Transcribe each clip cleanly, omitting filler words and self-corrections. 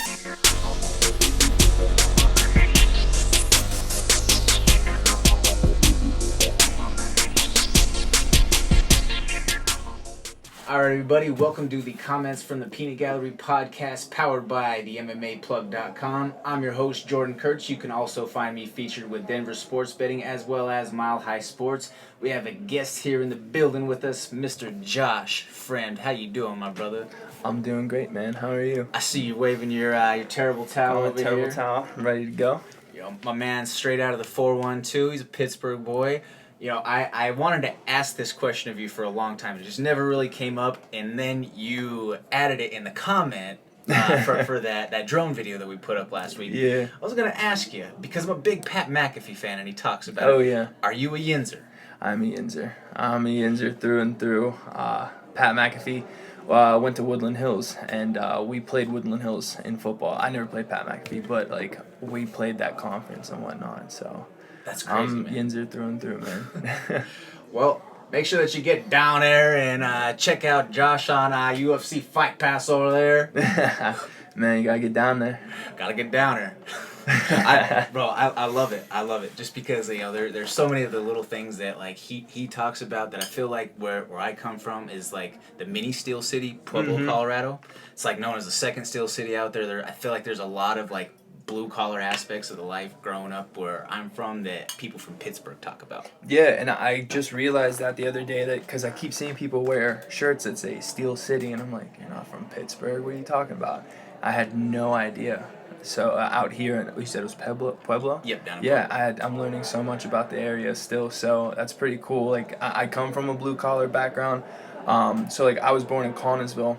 All right, everybody, welcome to the Comments from the Peanut Gallery podcast powered by the MMAplug.com. I'm your host, Jordan Kurtz. You can also find me featured with Denver Sports Betting as well as Mile High Sports. We have a guest here in the building with us, Mr. Josh Fremd. How you doing, my brother? I'm doing great, man. How are you? I see you waving your terrible towel over terrible here. towel. I'm ready to go. Yo, my man, straight out of the 412. He's a Pittsburgh boy. You know, I wanted to ask this question of you for a long time. It just never really came up, and then you added it in the comment for that drone video that we put up last week. Yeah. I was going to ask you, because I'm a big Pat McAfee fan, and he talks about it. Oh, yeah. Are you a Yinzer? I'm a Yinzer through and through. Pat McAfee went to Woodland Hills, and we played Woodland Hills in football. I never played Pat McAfee, but, we played that conference and whatnot, so... That's crazy, I'm man. Yinzer through and through, man. Well, make sure that you get down there and check out Josh on UFC Fight Pass over there. Man, you gotta get down there. Gotta get down there. I love it. I love it. Just because, you know, there's so many of the little things that, like, he talks about that I feel like where I come from is, like, the mini Steel City, Pueblo, Colorado. It's, like, known as the second Steel City out there. I feel like there's a lot of, like, blue-collar aspects of the life growing up where I'm from that people from Pittsburgh talk about. Yeah, and I just realized that the other day that because I keep seeing people wear shirts that say Steel City, and I'm like, you're not from Pittsburgh. What are you talking about? I had no idea. So out here, you said it was Pueblo? Yep, down in Yeah, Pueblo. I'm learning so much about the area still, so that's pretty cool. Like, I come from a blue-collar background, so, like, I was born in Connellsville,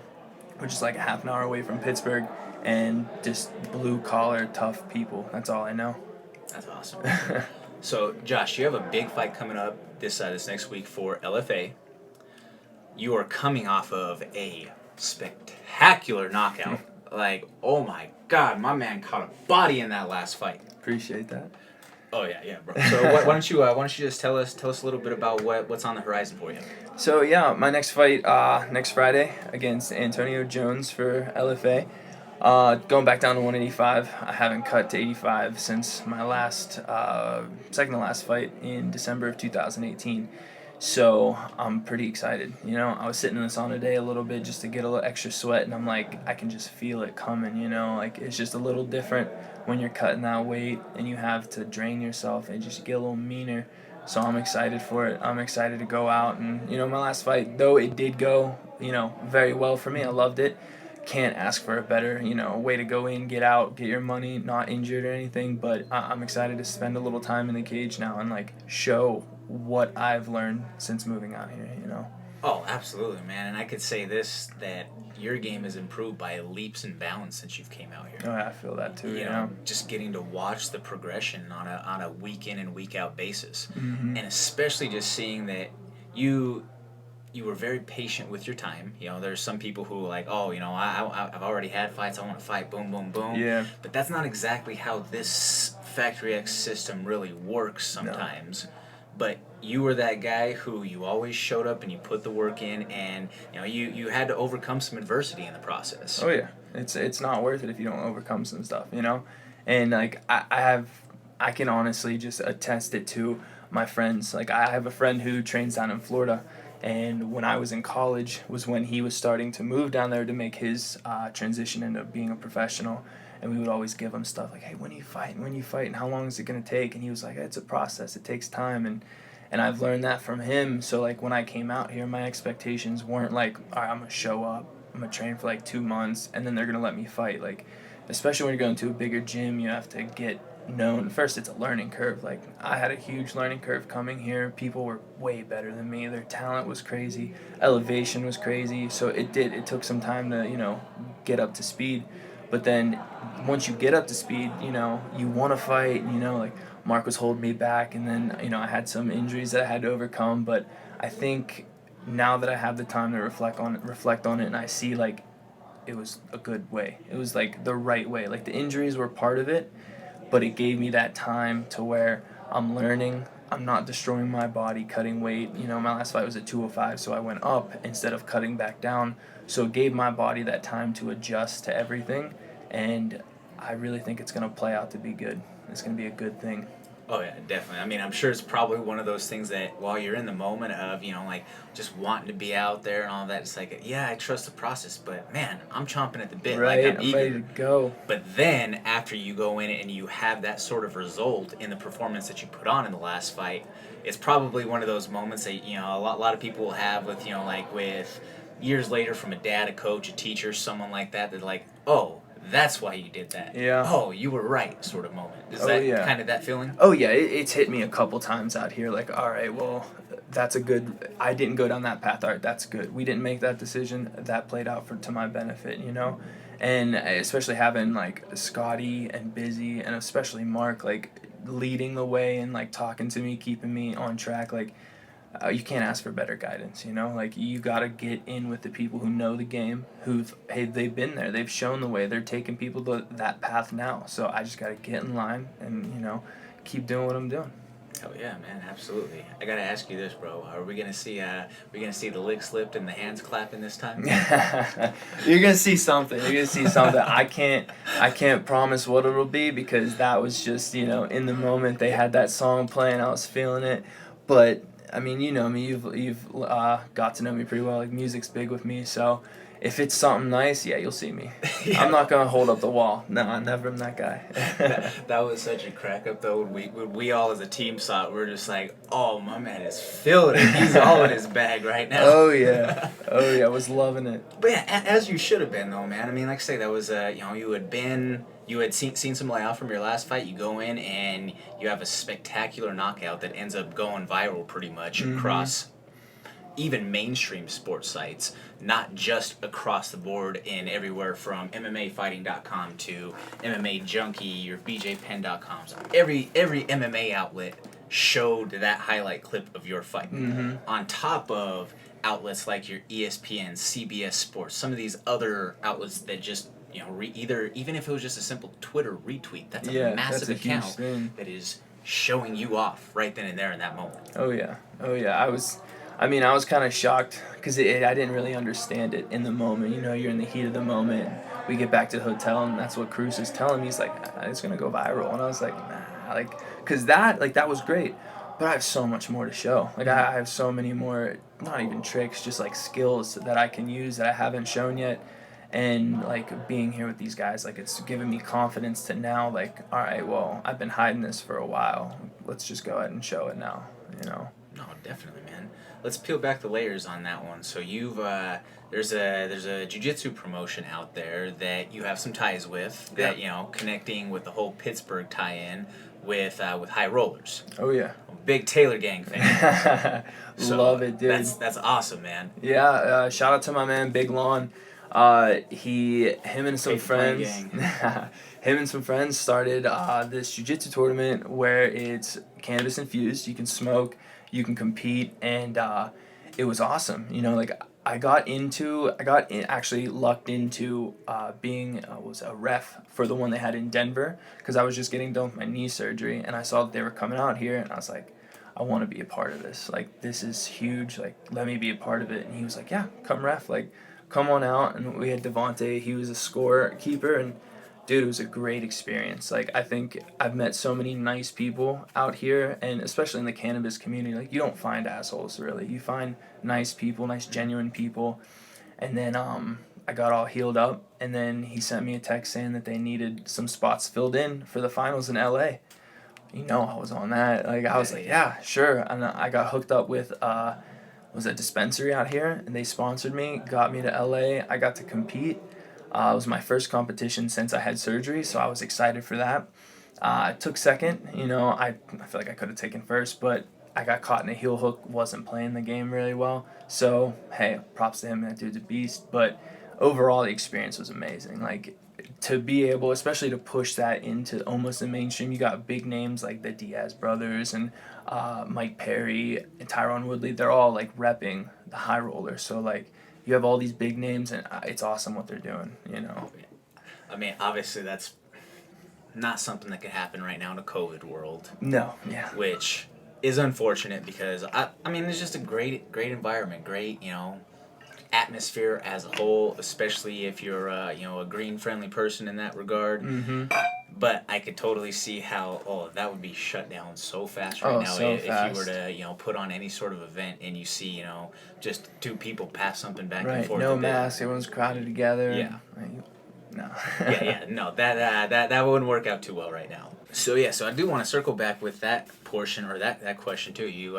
which is, like, a half an hour away from Pittsburgh, and just blue-collar, tough people. That's all I know. That's awesome. So, Josh, you have a big fight coming up this next week for LFA. You are coming off of a spectacular knockout. Like, oh my God, my man caught a body in that last fight. Appreciate that. Oh yeah, bro. So why don't you just tell us a little bit about what's on the horizon for you? So yeah, my next fight next Friday against Antonio Jones for LFA. Going back down to 185. I haven't cut to 85 since my second to last fight in December of 2018. So I'm pretty excited. You know, I was sitting in the sauna today a little bit just to get a little extra sweat, and I'm like, I can just feel it coming, you know? Like, it's just a little different when you're cutting that weight and you have to drain yourself and just get a little meaner. So I'm excited for it. I'm excited to go out. And, you know, my last fight, though it did go, you know, very well for me. I loved it. Can't ask for a better, you know, way to go in, get out, get your money, not injured or anything. But I'm excited to spend a little time in the cage now and, like, show what I've learned since moving out here, you know. Oh, absolutely, man. And I could say this, that your game has improved by leaps and bounds since you've came out here. Oh, I feel that too, You know, just getting to watch the progression on a week in and week out basis. Mm-hmm. And especially just seeing that you were very patient with your time. You know, there's some people who are like, oh, you know, I've already had fights, I want to fight, boom, boom, boom. Yeah. But that's not exactly how this Factory X system really works sometimes. No. But you were that guy who you always showed up and you put the work in, and you know you had to overcome some adversity in the process. Oh yeah, it's not worth it if you don't overcome some stuff, you know. And like I can honestly just attest it to my friends. Like I have a friend who trains down in Florida, and when I was in college was when he was starting to move down there to make his transition into being a professional. And we would always give him stuff like, hey, when you fight, and how long is it going to take? And he was like, it's a process. It takes time. And I've learned that from him. So, like, when I came out here, my expectations weren't like, all right, I'm going to show up. I'm going to train for, like, 2 months, and then they're going to let me fight. Like, especially when you're going to a bigger gym, you have to get known. First, it's a learning curve. Like, I had a huge learning curve coming here. People were way better than me. Their talent was crazy. Elevation was crazy. So it took some time to, you know, get up to speed. But then once you get up to speed, you know, you want to fight, you know, like Mark was holding me back, and then, you know, I had some injuries that I had to overcome. But I think now that I have the time to reflect on it, and I see, like, it was a good way. It was, like, the right way. Like, the injuries were part of it, but it gave me that time to where I'm learning. I'm not destroying my body, cutting weight. You know, my last fight was at 205, so I went up instead of cutting back down. So it gave my body that time to adjust to everything. and I really think it's going to play out to be good. It's going to be a good thing. Oh yeah, definitely. I mean, I'm sure it's probably one of those things that while you're in the moment of, like just wanting to be out there and all that, it's like, yeah, I trust the process, but man, I'm chomping at the bit, like Right, I'm I'm ready to eager. go. But then after you go in and you have that sort of result in the performance that you put on in the last fight, it's probably one of those moments that a lot of people will have with like with years later from a dad, a coach, a teacher, someone like that. They're like, oh, that's why you did that. Yeah. Oh, you were right, sort of moment. Is Oh that yeah. kind of that feeling? Oh yeah, it's hit me a couple times out here. Like, all right, well, that's a good. I didn't go down that path. All right, that's good. We didn't make that decision. That played out to my benefit. And especially having like Scotty and Busy and especially Mark like leading the way and like talking to me, keeping me on track. Like, you can't ask for better guidance. Like, you got to get in with the people who know the game, they've been there, they've shown the way, they're taking people to that path now. So I just got to get in line and keep doing what I'm doing. Oh yeah, man, absolutely. I gotta ask you this, bro. Are we gonna see the lick slipped and the hands clapping this time? You're gonna see something. I can't promise what it'll be because that was just in the moment they had that song playing. I was feeling it, but I mean, you know me. You've got to know me pretty well. Like, music's big with me, so if it's something nice, yeah, you'll see me. Yeah. I'm not gonna hold up the wall. No, I never am that guy. that was such a crack up though. When we all as a team saw it, we're just like, oh, my man is feeling it. He's all in his bag right now. Oh yeah, I was loving it. But yeah, as you should have been though, man. I mean, like I say, that was you had seen some layoff from your last fight. You go in and you have a spectacular knockout that ends up going viral pretty much across even mainstream sports sites, not just across the board in everywhere from MMAfighting.com to MMA Junkie or BJPenn.com. So every MMA outlet showed that highlight clip of your fight. On top of outlets like your ESPN, CBS Sports, some of these other outlets that just even if it was just a simple Twitter retweet, that's a massive account that is showing you off right then and there in that moment. Oh yeah. I was kind of shocked because I didn't really understand it in the moment. You're in the heat of the moment. We get back to the hotel, and that's what Cruz is telling me. He's like, it's going to go viral. And I was like, nah. Because that was great. But I have so much more to show. Like, I have so many more, not even tricks, just, like, skills that I can use that I haven't shown yet. And, like, being here with these guys, like, it's given me confidence to now, like, all right, well, I've been hiding this for a while. Let's just go ahead and show it now. No, definitely, man. Let's peel back the layers on that one. So you've there's a jiu-jitsu promotion out there that you have some ties with that connecting with the whole Pittsburgh tie-in with High Rollers. Oh yeah. Big Taylor Gang fan. So love it, dude. That's awesome, man. Yeah, shout out to my man Big Lon. Him and some friends. Him and some friends started this jiu-jitsu tournament where it's cannabis infused. You can smoke, you can compete, and it was awesome. Like, actually lucked into being was a ref for the one they had in Denver because I was just getting done with my knee surgery, and I saw that they were coming out here, and I was like, I want to be a part of this. Like, this is huge. Like, let me be a part of it. And he was like, yeah, come ref. Like, come on out. And we had Devontae. He was a scorekeeper, and dude, it was a great experience. Like, I think I've met so many nice people out here, and especially in the cannabis community. Like, you don't find assholes, really. You find nice people, nice, genuine people. And then I got all healed up, and then he sent me a text saying that they needed some spots filled in for the finals in LA. I was on that. Like, I was like, yeah, sure. And I got hooked up with was a dispensary out here, and they sponsored me, got me to LA. I got to compete. It was my first competition since I had surgery, so I was excited for that. I took second. I feel like I could have taken first, but I got caught in a heel hook, wasn't playing the game really well. So, hey, props to him. That dude's a beast. But overall, the experience was amazing. Like, to be able, especially to push that into almost the mainstream, you got big names like the Diaz brothers and Mike Perry and Tyron Woodley. They're all, like, repping the High Roller. So, like, you have all these big names, and it's awesome what they're doing, I mean, obviously that's not something that could happen right now in a COVID world. No, yeah. Which is unfortunate because, I mean, it's just a great environment, great, atmosphere as a whole, especially if you're a green friendly person in that regard. Mm-hmm. But I could totally see how that would be shut down so fast right now So if you were fast. to put on any sort of event and you see just two people pass something back and Right. forth. No a bit. mask. Everyone's crowded together. Yeah. No. yeah, no, that wouldn't work out too well right now. So yeah, so I do want to circle back with that portion or that question too. You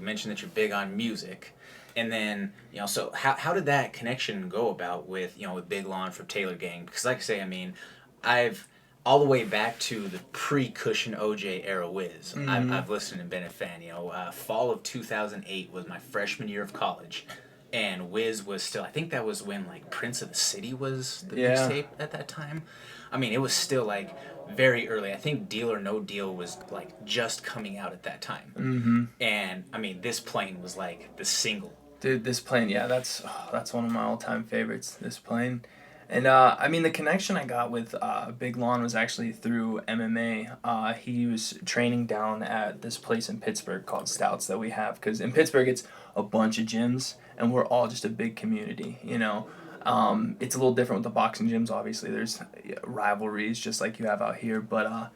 mentioned that you're big on music, and then so how did that connection go about with with Big Lawn from Taylor Gang? Because like I say, I mean, I've all the way back to the pre-Cushion OJ era Wiz. I've listened and been a fan. Fall of 2008 was my freshman year of college. And Wiz was still, I think that was when like Prince of the City was the mixtape at that time. I mean, it was still like very early. I think Deal or No Deal was like just coming out at that time. Mm-hmm. And I mean, This Plane was like the single. Dude, This Plane, yeah, that's one of my all-time favorites, This Plane. And I mean, the connection I got with Big Lon was actually through MMA. He was training down at this place in Pittsburgh called Stouts that we have, because in Pittsburgh it's a bunch of gyms and we're all just a big community. It's a little different with the boxing gyms. Obviously, there's rivalries just like you have out here. But I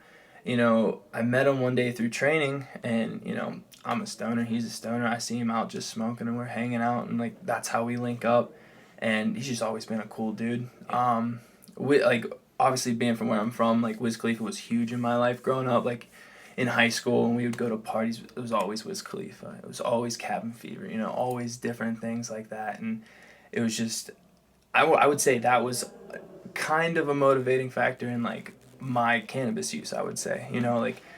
met him one day through training, and I'm a stoner. He's a stoner. I see him out just smoking, and we're hanging out, and like that's how we link up. And he's just always been a cool dude. Obviously being from where I'm from, like Wiz Khalifa was huge in my life growing up. Like in high school, when we would go to parties, it was always Wiz Khalifa. It was always Cabin Fever. Always different things like that. And it was just, I would say that was kind of a motivating factor in like my cannabis use. I would say,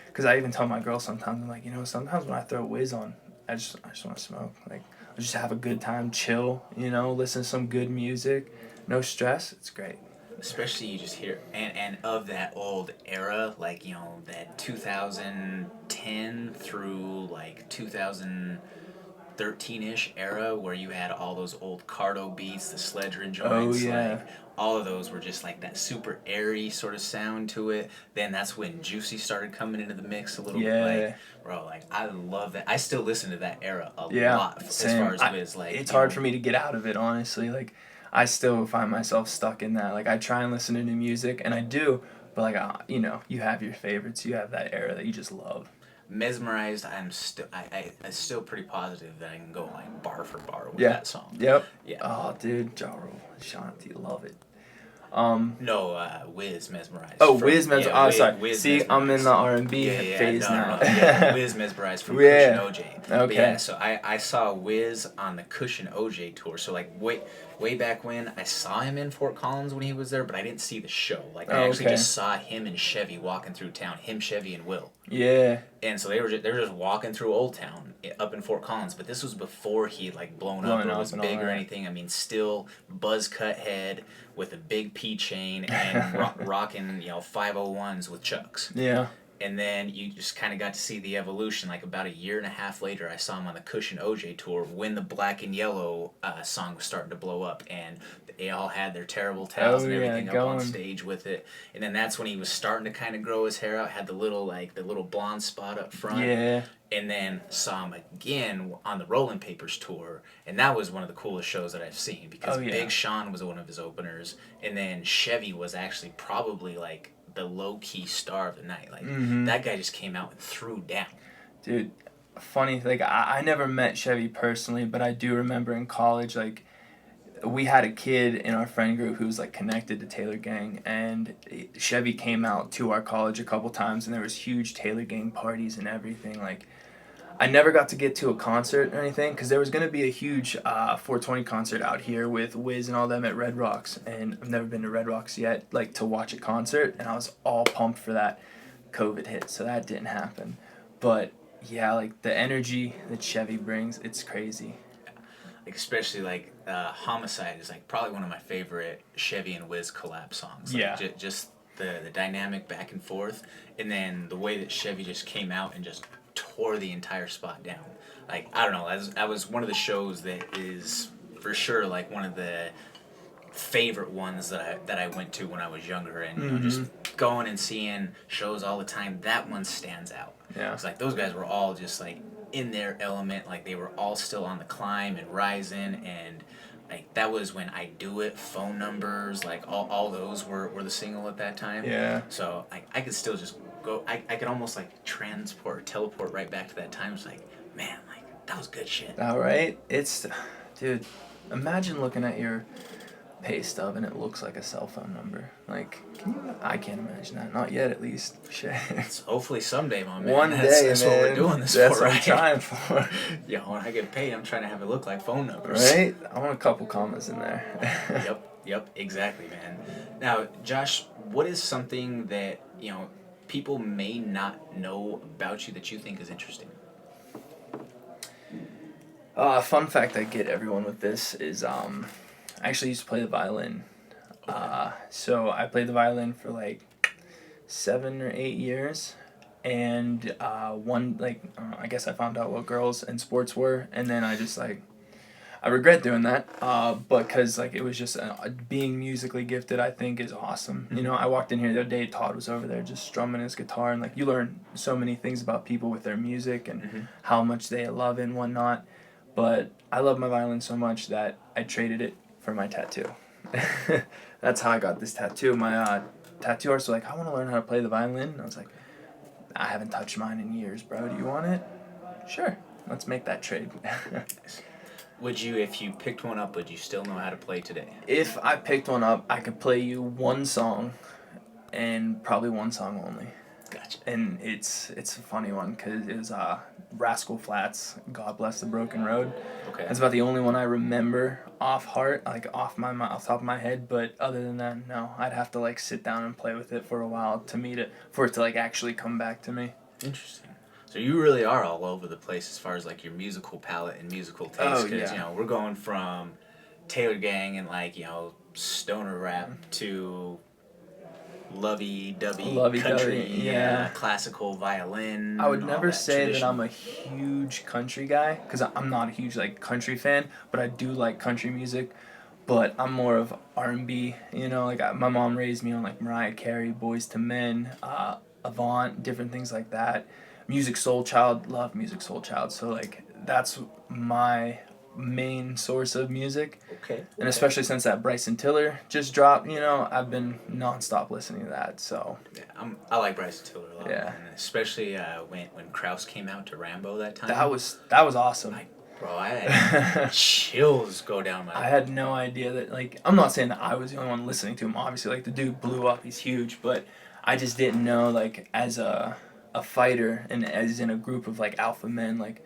because I even tell my girl sometimes, I'm like, sometimes when I throw Wiz on, I just want to smoke. Like, just have a good time, chill, listen to some good music, no stress. It's great. Especially you just hear and of that old era, like that 2010 through like 2013-ish era where you had all those old Cardo beats, the Sledgerin joints. Oh yeah. Like, all of those were just like that super airy sort of sound to it. Then that's when Juicy started coming into the mix a little bit. Like, bro, like I love that. I still listen to that era a lot same. as far as Wiz. Like, it's hard for me to get out of it, honestly. Like, I still find myself stuck in that. Like, I try and listen to new music, and I do, but like, you have your favorites. You have that era that you just love. Mesmerized, I'm still pretty positive that I can go like bar for bar with Yeah. that song. Yep. Yeah. Oh, dude, Ja Rule, Shanti, love it. No, Wiz Mesmerized. Oh, Wiz Mesmerized. Yeah, sorry. Wiz See, Mesmerized. I'm in the R&B phase now. No. Yeah, Wiz Mesmerized from Cushion OJ. Okay. But yeah, so I saw Wiz on the Cushion OJ tour. So like way back when, I saw him in Fort Collins when he was there, but I didn't see the show. Like I actually just saw him and Chevy walking through town. Him, Chevy, and Will. Yeah. And so they were just walking through Old Town up in Fort Collins, but this was before he like blown up or was big or anything. I mean, still buzz cut head with a big P chain and rocking 501s with Chucks. Yeah. And then you just kind of got to see the evolution. Like about a year and a half later, I saw him on the Cushion OJ tour when the Black and Yellow song was starting to blow up, and they all had their terrible towels and everything up on stage with it. And then that's when he was starting to kind of grow his hair out, had the little blonde spot up front. Yeah. And then saw him again on the Rolling Papers tour, and that was one of the coolest shows that I've seen because Big Sean was one of his openers, and then Chevy was actually probably like the low-key star of the night. Like that guy just came out and threw down. Dude, funny, like I never met Chevy personally, but I do remember in college, like we had a kid in our friend group who was like connected to Taylor Gang, and Chevy came out to our college a couple times, and there was huge Taylor Gang parties and everything. Like I never got to get to a concert or anything because there was going to be a huge 420 concert out here with Wiz and all them at Red Rocks, and I've never been to Red Rocks yet, like to watch a concert, and I was all pumped for that. COVID hit, so that didn't happen. But yeah, like the energy that Chevy brings, it's crazy. Like especially like Homicide is like probably one of my favorite Chevy and Wiz collab songs. Like, just the dynamic back and forth, and then the way that Chevy just came out and just tore the entire spot down. Like I don't know, that was one of the shows that is for sure like one of the favorite ones that I went to when I was younger, and just going and seeing shows all the time. That one stands out. Yeah, it's like those guys were all just like in their element, like they were all still on the climb and rising, and like that was when I Do It, Phone Numbers, like all those were the single at that time. Yeah. So I could still just go. I could almost like teleport right back to that time. It's like, man, like that was good shit. All right. Dude, imagine looking at your pay stub and it looks like a cell phone number. Like, I can't imagine that. Not yet, at least. Shit. It's hopefully someday, my man. One That's, day, that's man. what we're doing this That's for, what right? I'm trying for. Yeah, when I get paid, I'm trying to have it look like phone numbers. Right? I want a couple commas in there. Yep, exactly, man. Now, Josh, what is something that, people may not know about you that you think is interesting? Fun fact I get everyone with this is I actually used to play the violin. So I played the violin for like 7 or 8 years, and I guess I found out what girls and sports were, and then I just like I regret doing that, but because like it was just being musically gifted, I think is awesome. Mm-hmm. I walked in here the other day, Todd was over there just strumming his guitar, and like you learn so many things about people with their music and how much they love it and whatnot. But I love my violin so much that I traded it for my tattoo. That's how I got this tattoo. My tattoo artist was like, I want to learn how to play the violin. And I was like, I haven't touched mine in years, bro. Do you want it? Sure. Let's make that trade. Would you, if you picked one up, would you still know how to play today? If I picked one up, I could play you one song, and probably one song only. Gotcha. And it's a funny one because it was Rascal Flatts, God Bless the Broken Road. Okay. That's about the only one I remember off heart, like off top of my head. But other than that, no. I'd have to like sit down and play with it for a while for it to like actually come back to me. Interesting. So you really are all over the place as far as like your musical palette and musical taste. Because we're going from Taylor Gang and like stoner rap to lovey-dovey country, classical violin. I would never say that traditional. I'm a huge country guy, because I'm not a huge like country fan, but I do like country music. But I'm more of R&B, my mom raised me on like Mariah Carey, Boys to Men, Avant, different things like that. Music Soul Child, love Music Soul Child. So like that's my main source of music. Okay. And especially since that Bryson Tiller just dropped, I've been nonstop listening to that. So yeah, I like Bryson Tiller a lot. Yeah. Man. Especially when Krause came out to Rambo that time. that was awesome. Bro, I had chills go down my. I had no idea that like I'm not saying that I was the only one listening to him. Obviously, like the dude blew up, he's huge, but I just didn't know like as a fighter and as in a group of like alpha men, like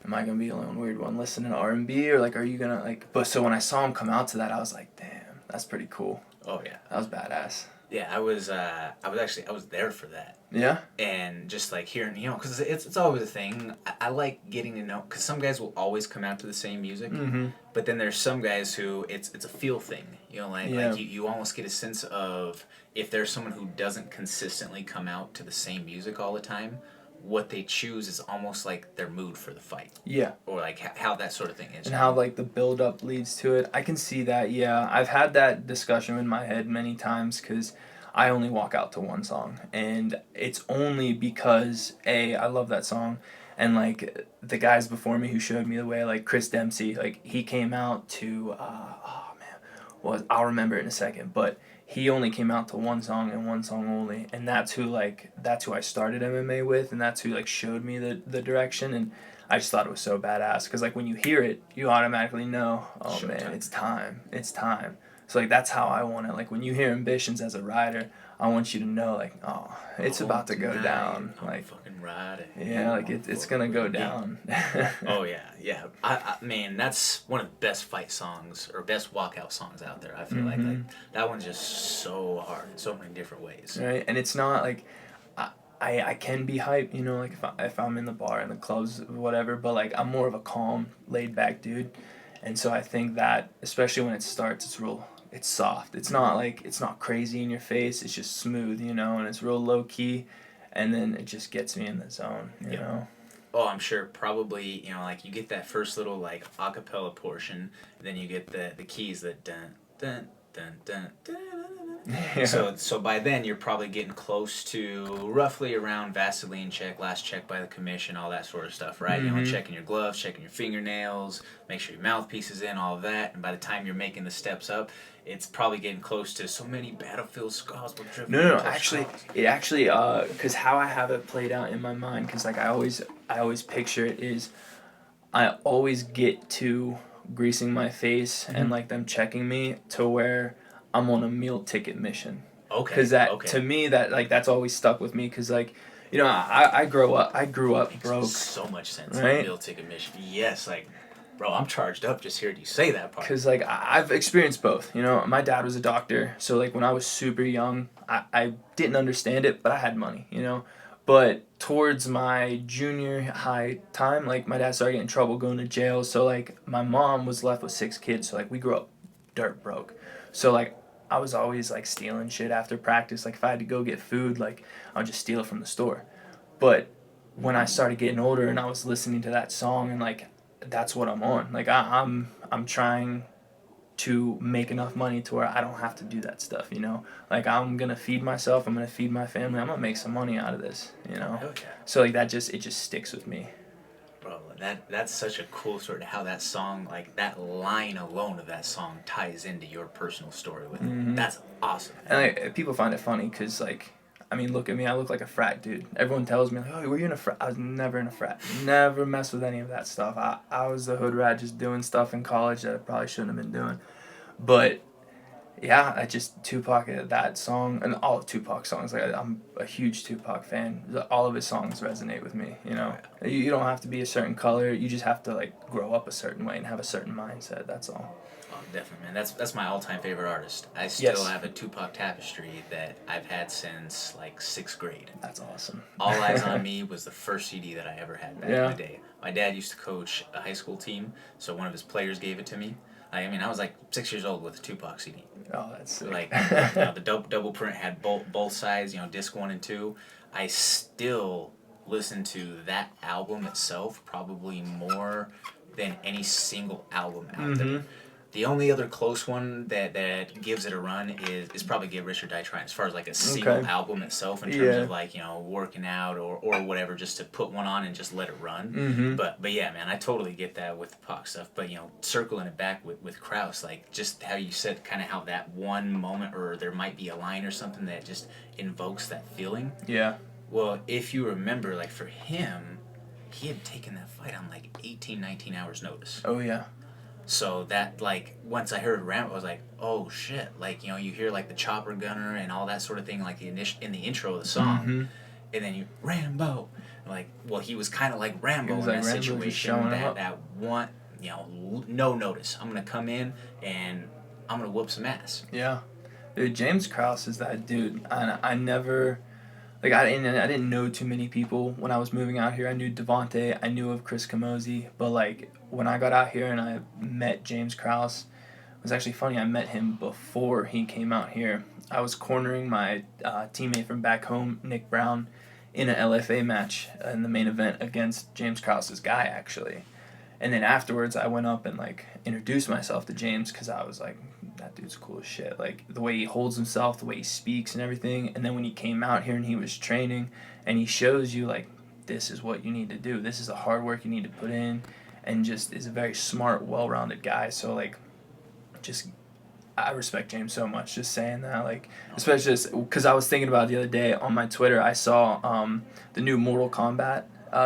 am I gonna be the only one weird one listening to R&B, or like are you gonna like? But so when I saw him come out to that, I was like, damn, that's pretty cool. Oh yeah. That was badass. Yeah, I was there for that. Yeah. And just like hearing, because it's always a thing. I like getting to know, because some guys will always come out to the same music, but then there's some guys who it's a feel thing. Like you almost get a sense of if there's someone who doesn't consistently come out to the same music all the time, what they choose is almost like their mood for the fight. Yeah. Or like how that sort of thing is. And how like the build up leads to it. I can see that. Yeah, I've had that discussion in my head many times because I only walk out to one song, and it's only because I love that song, and like the guys before me who showed me the way, like Chris Dempsey, like he came out to I'll remember it in a second, but he only came out to one song and one song only, and that's who I started MMA with, and that's who like showed me the direction, and I just thought it was so badass because like when you hear it, you automatically know, oh Showtime. Man, it's time. So like that's how I want it. Like when you hear Ambitions as a rider, I want you to know like, oh, it's about to go down. Like fucking ride it. Yeah, like it's gonna go down. Oh yeah. I man, that's one of the best fight songs or best walkout songs out there. I feel like that one's just so hard in so many different ways. Right, and it's not like I can be hyped, like if I'm in the bar in the clubs whatever, but like I'm more of a calm, laid back dude, and so I think that especially when it starts, it's soft. It's not crazy in your face. It's just smooth, and it's real low key, and then it just gets me in the zone, you know. Oh, I'm sure probably, like you get that first little like acapella portion, and then you get the keys that dun dun dun dun dun, dun, dun, Yeah. So by then you're probably getting close to roughly around Vaseline check, last check by the commission, all that sort of stuff, right? You know, checking your gloves, checking your fingernails, make sure your mouthpiece is in, all of that. And by the time you're making the steps up, it's probably getting close to so many battlefield scars will drift. No, actually, because how I have it played out in my mind, because like I always picture it is, I always get to greasing my face and like them checking me to where I'm on a meal ticket mission. Okay. Because to me that's always stuck with me, because like, you know, I grew up broke. So much sense. Right? Meal ticket mission. Yes, like, bro, I'm charged up just hearing you say that part. Because like I've experienced both. You know, my dad was a doctor, so like when I was super young, I didn't understand it, but I had money. You know. But towards my junior high time, like my dad started getting in trouble, going to jail. So like my mom was left with 6 kids. So like we grew up dirt broke. So like I was always like stealing shit after practice. Like if I had to go get food, like I would just steal it from the store. But when I started getting older and I was listening to that song, and like that's what I'm on. Like I'm trying to make enough money to where I don't have to do that stuff, you know? Like, I'm gonna feed myself, I'm gonna feed my family, I'm gonna make some money out of this, you know? Hell yeah. So, like, it just sticks with me. Bro, that's such a cool story, how that song, like, that line alone of that song ties into your personal story with it. That's awesome. And, like, people find it funny, because, like, I mean, look at me, I look like a frat dude. Everyone tells me, like, oh, were you in a frat? I was never in a frat. Never messed with any of that stuff. I was the hood rat just doing stuff in college that I probably shouldn't have been doing. But yeah, I just Tupac, that song, and all of Tupac's songs. Like I'm a huge Tupac fan. All of his songs resonate with me. You know, you don't have to be a certain color. You just have to like grow up a certain way and have a certain mindset. That's all. Oh, definitely, man. That's my all-time favorite artist. I still have a Tupac tapestry that I've had since like 6th grade. That's awesome. All Eyes on Me was the first CD that I ever had back in the day. My dad used to coach a high school team, so one of his players gave it to me. I mean, I was like 6 years old with a Tupac CD. Oh, that's sick. Like, you know, the double print had both sides, you know, disc 1 and 2. I still listen to that album itself probably more than any single album out there. The only other close one that gives it a run is probably Get Rich or Die Trying, as far as like a single album itself in terms of like, you know, working out or whatever, just to put one on and just let it run. But yeah, man, I totally get that with the Pac stuff. But, you know, circling it back with Krause, like just how you said kind of how that one moment, or there might be a line or something that just invokes that feeling. Yeah. Well, if you remember, like for him, he had taken that fight on like 18, 19 hours notice. Oh, yeah. So that, like, once I heard Rambo, I was like, oh, shit. Like, you know, you hear, like, the chopper gunner and all that sort of thing, like, in the intro of the song. And then you, Rambo. Like, well, he was kind of like Rambo in that situation. That one, you know, no notice. I'm going to come in and I'm going to whoop some ass. Yeah. Dude, James Krause is that dude. I never... Like, I didn't know too many people when I was moving out here. I knew Devontae, I knew of Chris Camozzi, but, like, when I got out here and I met James Krause, it was actually funny, I met him before he came out here. I was cornering my teammate from back home, Nick Brown, in an LFA match in the main event against James Krause's guy, actually. And then afterwards, I went up and, like, introduced myself to James, because I was like, that dude's cool as shit. Like, the way he holds himself, the way he speaks and everything. And then when he came out here and he was training, and he shows you, like, this is what you need to do. This is the hard work you need to put in. And just is a very smart, well-rounded guy. So, like, just, I respect James so much, just saying that. Like, especially because I was thinking about it the other day on my Twitter. I saw the new Mortal Kombat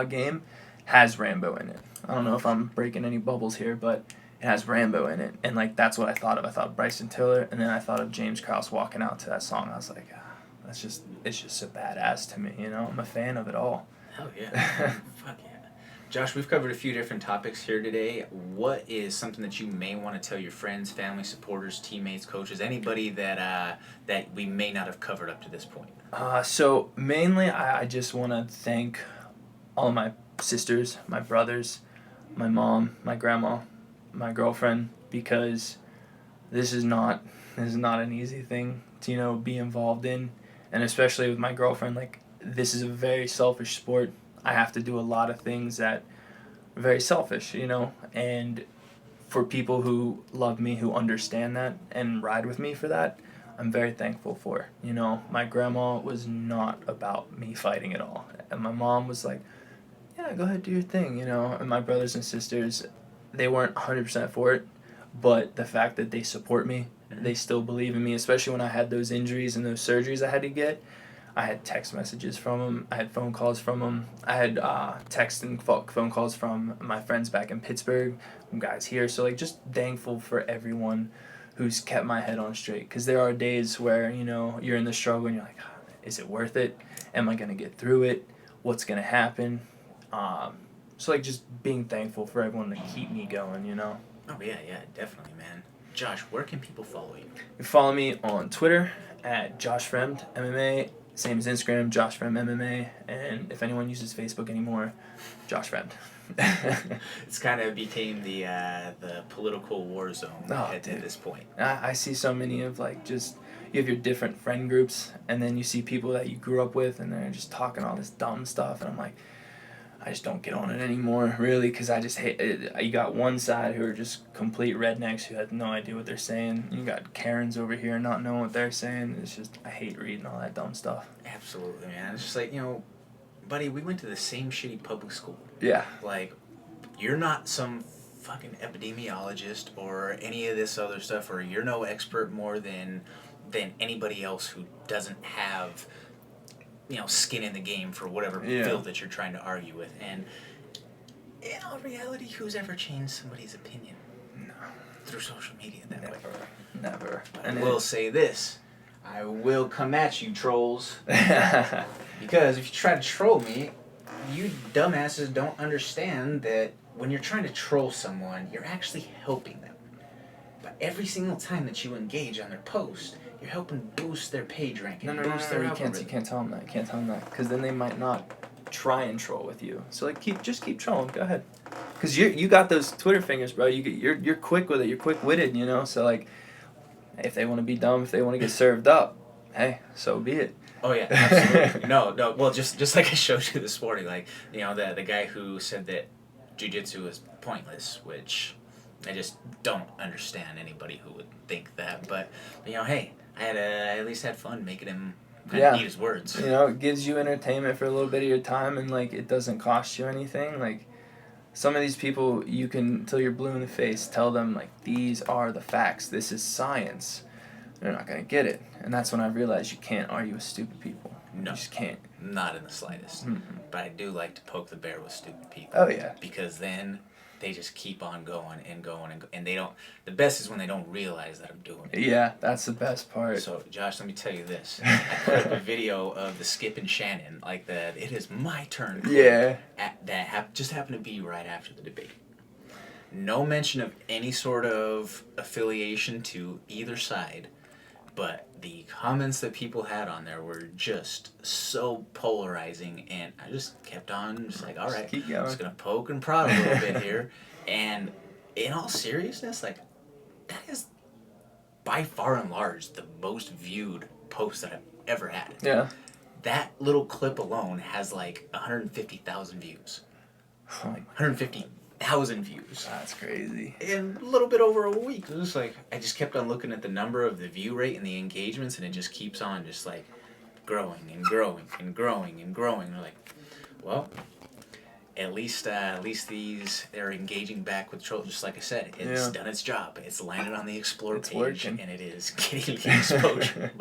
game has Rambo in it. I don't know if I'm breaking any bubbles here, but it has Rambo in it. And, like, that's what I thought of. I thought Bryson Tiller, and then I thought of James Krause walking out to that song. I was like, it's just so badass to me, you know? I'm a fan of it all. Hell yeah. Fuck yeah. Josh, we've covered a few different topics here today. What is something that you may want to tell your friends, family, supporters, teammates, coaches, anybody that we may not have covered up to this point? So, mainly, I just want to thank all of my sisters, my brothers, my mom, my grandma, my girlfriend, because this is not an easy thing to, you know, be involved in. And especially with my girlfriend, like, this is a very selfish sport. I have to do a lot of things that are very selfish, you know, and for people who love me, who understand that and ride with me for that, I'm very thankful for. You know, my grandma was not about me fighting at all. And my mom was like, yeah, go ahead, do your thing, you know. And my brothers and sisters, they weren't 100% for it. But the fact that they support me, they still believe in me, especially when I had those injuries and those surgeries I had to get. I had text messages from them. I had phone calls from them. I had text and phone calls from my friends back in Pittsburgh, from guys here. So, like, just thankful for everyone who's kept my head on straight. Because there are days where, you know, you're in the struggle and you're like, is it worth it? Am I going to get through it? What's going to happen? So, like, just being thankful for everyone to keep me going, you know? Oh, yeah, definitely, man. Josh, where can people follow you? You can follow me on Twitter at Josh Fremd, MMA. Same as Instagram, Josh Fremd MMA. And if anyone uses Facebook anymore, Josh Fremd. It's kind of became the political war zone at this point. I see so many of, like, just, you have your different friend groups, and then you see people that you grew up with, and they're just talking all this dumb stuff, and I'm like, I just don't get on it anymore, really, because I just hate it. You got one side who are just complete rednecks who have no idea what they're saying. You got Karens over here not knowing what they're saying. It's just, I hate reading all that dumb stuff. Absolutely, man. It's just like, you know, buddy, we went to the same shitty public school. Yeah. Like, you're not some fucking epidemiologist or any of this other stuff, or you're no expert more than anybody else who doesn't have, you know, skin in the game for whatever field that you're trying to argue with. And in all reality, who's ever changed somebody's opinion? No. Through social media that way. Never. And I will say this. I will come at you, trolls. Because if you try to troll me, you dumbasses don't understand that when you're trying to troll someone, you're actually helping them. But every single time that you engage on their post, you're helping boost their page rank and boost their algorithm. You can't tell them that. You can't tell them that. Because then they might not try and troll with you. So, like, just keep trolling. Go ahead. Because you got those Twitter fingers, bro. You're quick with it. You're quick-witted, you know? So, like, if they want to be dumb, if they want to get served up, hey, so be it. Oh, yeah, absolutely. No. Well, just like I showed you this morning, like, you know, the guy who said that jiu-jitsu is pointless, which I just don't understand anybody who would think that. But, you know, hey, I at least had fun making him kind of eat his words. You know, it gives you entertainment for a little bit of your time, and, like, it doesn't cost you anything. Like, some of these people, you can, until you're blue in the face, tell them, like, these are the facts. This is science. They're not going to get it. And that's when I realized you can't argue with stupid people. No. You just can't. Not in the slightest. Mm-mm. But I do like to poke the bear with stupid people. Oh, yeah. Because then they just keep on going and going and they don't. The best is when they don't realize that I'm doing it. Yeah, that's the best part. So, Josh, let me tell you this. I put up a video of the Skip and Shannon, like the "It is my turn" clip. Yeah. That just happened to be right after the debate. No mention of any sort of affiliation to either side, but the comments that people had on there were just so polarizing, and I just kept on, just like, all right, keep going. I'm just gonna poke and prod a little bit here, and in all seriousness, like, that is by far and large the most viewed post that I've ever had. Yeah. That little clip alone has like 150,000 views. Oh, 150,000 views. that's crazy. In a little bit over a week. It was like, I just kept on looking at the number of the view rate and the engagements, and it just keeps on just like growing and growing and growing and growing. And we're like, well, at least they're engaging back with trolls. Just like I said, it's done its job. It's landed on the Explore page, working. and it is getting the exposure.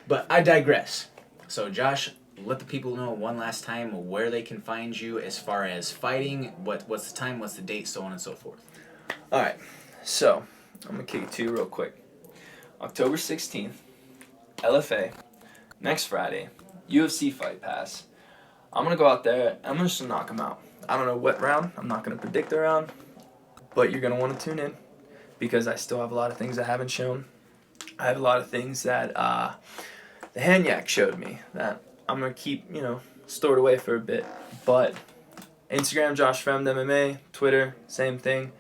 But I digress. So, Josh, let the people know one last time where they can find you as far as fighting, what's the time, what's the date, so on and so forth. All right, so I'm going to kick it to you real quick. October 16th, LFA, next Friday, UFC Fight Pass. I'm going to go out there, I'm just going to knock them out. I don't know what round, I'm not going to predict the round, but you're going to want to tune in because I still have a lot of things I haven't shown. I have a lot of things that the hand yak showed me that I'm going to keep, stored away for a bit. But Instagram, Josh Fremd MMA, Twitter, same thing.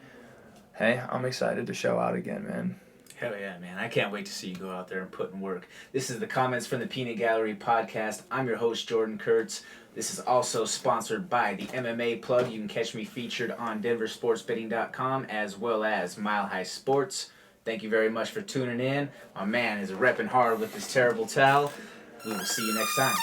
Hey, I'm excited to show out again, man. Hell yeah, man. I can't wait to see you go out there and put in work. This is the Comments from the Peanut Gallery podcast. I'm your host, Jordan Kurtz. This is also sponsored by the MMA Plug. You can catch me featured on DenverSportsBetting.com as well as Mile High Sports. Thank you very much for tuning in. My man is repping hard with this terrible towel. We will see you next time.